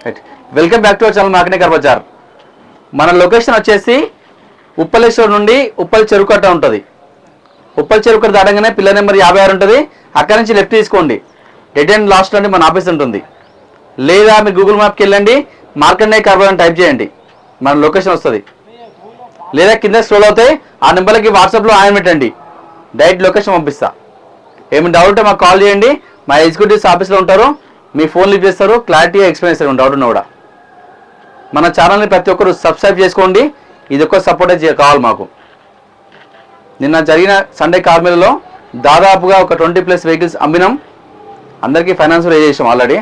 Right, welcome back to our channel marketing bazaar. మన location వచ్చేసి ఉప్పలేశ్వరం నుండి ఉప్పల్ చెరుకట్ట ఉంటుంది. ఉప్పల్ చెరుకట్ట దాటంగానే పిల్లర్ నెంబర్ 56 ఉంటుంది. అక్కడి నుంచి లెఫ్ట్ తీసుకోండి, డెడ్ అండ్ లాస్ట్ నుండి మన ఆఫీస్ ఉంటుంది. లేదా మీరు గూగుల్ మ్యాప్కి వెళ్ళండి, మార్కెటింగ్ కార్బన్ అని టైప్ చేయండి, మన లొకేషన్ వస్తుంది. లేదా కింద స్క్రోల్ అవుతాయి, ఆ నెంబర్కి వాట్సాప్లో ఆయన పెట్టండి, డైరెక్ట్ లొకేషన్ పంపిస్తా. ఏమి డౌట్ ఉంటే మాకు కాల్ చేయండి, మా ఎగ్జిక్యూటివ్స్ ఆఫీస్లో ఉంటారు, మీ ఫోన్ లిఫ్ట్ చేస్తారు, క్లారిటీగా ఎక్స్ప్లెయిన్ చేస్తారు డౌట్ ఉన్నా కూడా. మన ఛానల్ని ప్రతి ఒక్కరు సబ్స్క్రైబ్ చేసుకోండి, ఇది ఒక్క సపోర్ట్ కావాలి మాకు. నిన్న జరిగిన సండే కార్మిలలో దాదాపుగా ఒక 20+ వెహికల్స్ అమ్మినాం. అందరికీ ఫైనాన్స్ రే చేసాం, ఆల్రెడీ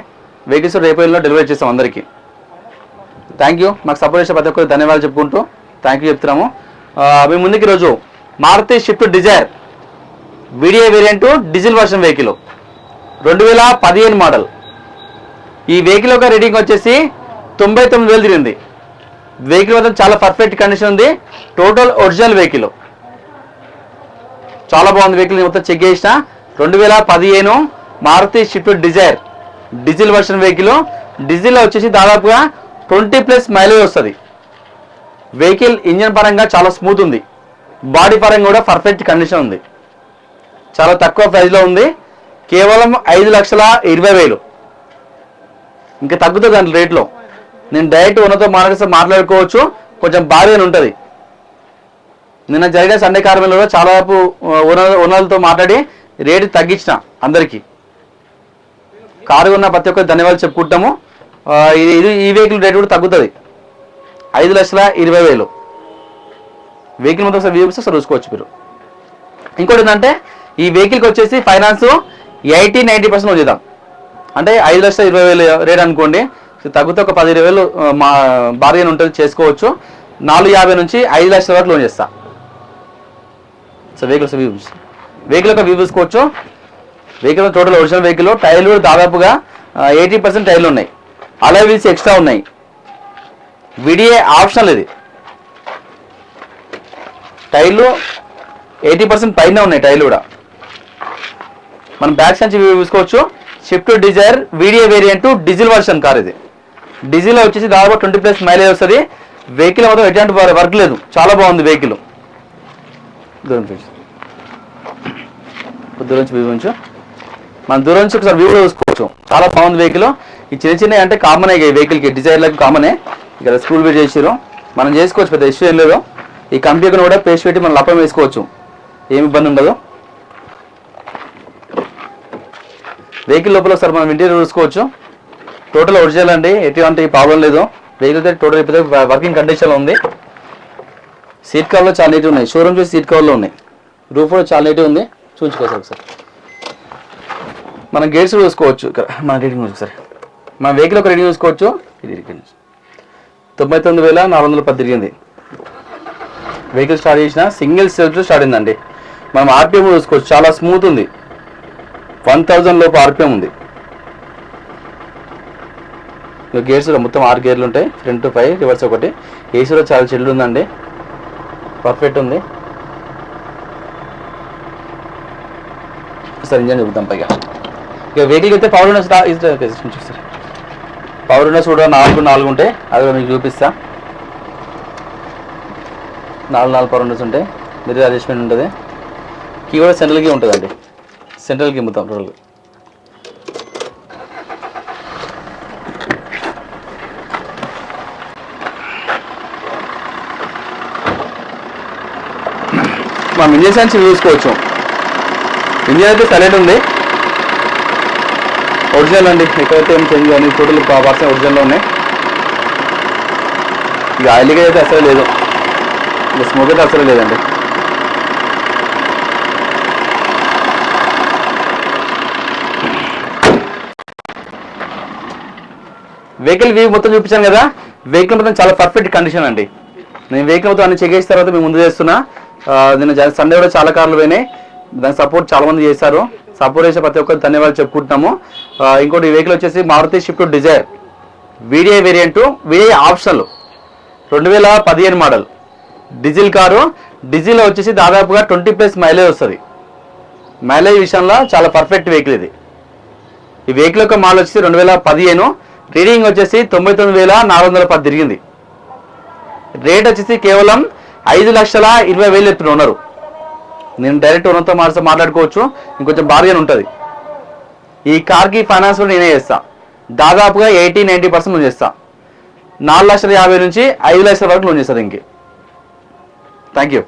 వెహికల్స్ రేపు డెలివరీ చేస్తాం అందరికీ. థ్యాంక్ యూ, మాకు సపోర్ట్ చేసే ప్రతి ఒక్కరు ధన్యవాదాలు చెప్పుకుంటూ థ్యాంక్ యూ చెప్తున్నాము. మీ ముందుకి ఈరోజు Maruti Swift Dzire video variant diesel version vehicle 2015 model. ఈ వెహికల్ యొక్క రేటింగ్ వచ్చేసి 99,000 తిరిగింది. వెహికల్ మాత్రం చాలా పర్ఫెక్ట్ కండిషన్ ఉంది. టోటల్ ఒరిజినల్ వెహికల్, చాలా బాగుంది వెహికల్. మొత్తం చెక్ చేసిన 2015 Maruti Swift Dzire diesel version vehicle. Diesel వచ్చేసి దాదాపుగా 20+ మైలేజ్ వస్తుంది. వెహికల్ ఇంజన్ పరంగా చాలా స్మూత్ ఉంది, బాడీ పరంగా కూడా పర్ఫెక్ట్ కండిషన్ ఉంది. చాలా తక్కువ ప్రైస్లో ఉంది, కేవలం 5,20,000. ఇంకా తగ్గుతుంది దాని రేట్లో. నేను డైరెక్ట్ ఓనర్తో మాట్లాడుకోవచ్చు, కొంచెం బాగానే ఉంటుంది. నిన్న జరిగిన సండే కార్మికులు కూడా చాలా ఓనర్లతో మాట్లాడి రేటు తగ్గించిన అందరికీ. కారు ఉన్న ప్రతి ఒక్కరికి ధన్యవాదాలు చెప్పుకుంటాము. ఈ వెహికల్ రేటు కూడా తగ్గుతుంది, 5,20,000. వెహికల్ మొత్తం వ్యూస్ చూసుకోవచ్చు మీరు. ఇంకోటి ఏంటంటే ఈ వెహికల్కి వచ్చేసి ఫైనాన్స్ 80-90% ఉంచుదాం. అంటే 5,20,000 రేట్ అనుకోండి, తగ్గితే ఒక 10,20,000 మా బార్గెన్ ఉంటుంది, చేసుకోవచ్చు. 450 నుంచి 5 లక్షల వరకు లోన్ చేస్తా. సో వెహికల్ యొక్క వ్యూ చూసుకోవచ్చు. Vehicle total original vehicle. టైర్లు దాదాపుగా 80% టైర్లు ఉన్నాయి, అలాయ్ వీల్స్ ఎక్స్ట్రా ఉన్నాయి. విడిఏ ఆప్షనల్. ఇది టైర్లు 80% పైన ఉన్నాయి, టైర్లు కూడా. మనం బ్యాక్ నుంచి చూసుకోవచ్చు. Swift Dzire video variant diesel version car. ఇది డీజిల్ వచ్చేసి దాదాపు 20+ మైలేజ్ వస్తుంది. వెహికల్ మాత్రం ఎటువంటి వర్క్ లేదు, చాలా బాగుంది వెహికల్. దూరం నుంచి వ్యూ నుంచి మనం దూరం నుంచి ఒకసారి వ్యూ చూసుకోవచ్చు, చాలా బాగుంది వెహికల్. ఈ చిన్న అంటే కామనే, ఈ వెహికల్కి డిజైర్లకు కామనే. ఇక్కడ స్క్రూల్ బీట్ చేసారు, మనం చేసుకోవచ్చు, పెద్ద ఇష్యూ ఏం లేదు. ఈ కంప్యూటర్ కూడా పేస్ట్ పెట్టి మనం లప్పం వేసుకోవచ్చు, ఏమి ఇబ్బంది ఉండదు. వెహికల్ లోపల ఒకసారి మనం ఇంటీరియర్ చూసుకోవచ్చు. టోటల్ ఒరిజినల్ అండి, ఎటువంటి ప్రాబ్లం లేదు. వెహికల్ అయితే టోటల్ ఇప్పుడు వర్కింగ్ కండిషన్లో ఉంది. సీట్ కవర్లో చాలా నీట్గా ఉన్నాయి, షోరూమ్ చూసి సీట్ కవర్లో ఉన్నాయి. రూఫ్ కూడా చాలా నీట్గా ఉంది, చూసుకోవచ్చు ఒకసారి. మనం గేట్స్ చూసుకోవచ్చు. ఇక్కడ మన రేటింగ్ ఒకసారి మన వెహికల్ ఒక రేటింగ్ చూసుకోవచ్చు. ఇది 99,410 తిరిగింది. వెహికల్ స్టార్ట్ చేసిన సింగిల్ సెల్ఫ్ స్టార్ట్ అయిందండి. మనం ఆర్పిఎం చూసుకోవచ్చు, చాలా స్మూత్ ఉంది. 1000 లోపు ఆర్పిఎం ఉంది. గేర్స్ కూడా మొత్తం 6 గేర్లు ఉంటాయి, ఫ్రంట్ 5, రివర్స్ 1. ఏసీ కూడా చాలా చిల్డ్ ఉందండి, పర్ఫెక్ట్ ఉంది. సార్ ఇంజన్ చూద్దాం పైగా. ఇక వెహికల్ అయితే పవర్ విండోస్ చూస్తారు. పవర్ విండోస్ కూడా 4 ఉంటాయి, అది మీకు చూపిస్తా. 4 పవర్ విండోస్ ఉంటాయి, మిర్రర్ అడ్జస్ట్మెంట్ ఉంటుంది. కీ కూడా సెంట్రల్కి ఉంటుందండి, సెంట్రల్కి మొత్తం టోటల్. మనం ఇంజన్ సైన్స్ చూసుకోవచ్చు. ఇంజన్ అయితే సైలెంట్ ఉంది, ఒరిజినల్ అండి. ఎక్కడైతే ఏం చేంజ్ కానీ టోటల్ పర్సెంట్ ఒరిజినల్లో ఉన్నాయి. ఇక ఆయిల్గా అయితే అసలు లేదు, ఇక స్మోక్ అయితే అసలు లేదండి. వెహికల్ వ్యూ మొత్తం చూపించాను కదా. వెహికల్ మొత్తం చాలా పర్ఫెక్ట్ కండిషన్ అండి. నేను వెహికల్ మొత్తం అన్ని చెక్ చేసిన తర్వాత మేము ముందు చేస్తున్నా. నేను సండే కూడా చాలా కార్లు పోయినాయి, దానికి సపోర్ట్ చాలా మంది చేశారు. సపోర్ట్ చేసే ప్రతి ఒక్కరికి ధన్యవాదాలు చెప్పుకుంటున్నాము. ఇంకోటి వెహికల్ వచ్చేసి Maruti Swift Dzire video variant, VDI optional 2015 model diesel car. Diesel వచ్చేసి దాదాపుగా 20+ మైలేజ్ వస్తుంది. మైలేజ్ విషయంలో చాలా పర్ఫెక్ట్ వెహికల్ ఇది. ఈ వెహికల్ యొక్క మోడల్ వచ్చేసి 2015. రీడింగ్ వచ్చేసి 99,410 తిరిగింది. రేట్ వచ్చేసి కేవలం 5,20,000 చెప్తున్న ఓనరు. నేను డైరెక్ట్ ఓనర్తో మాట్లాడుకోవచ్చు, ఇంకొంచెం బార్గెన్ ఉంటుంది. ఈ కార్కి ఫైనాన్స్ కూడా నేనే చేస్తా. దాదాపుగా 80-90% లోన్ చేస్తా. 4,50,000 నుంచి 5 లక్షల వరకు లోన్ చేస్తా దీనికి. Thank you.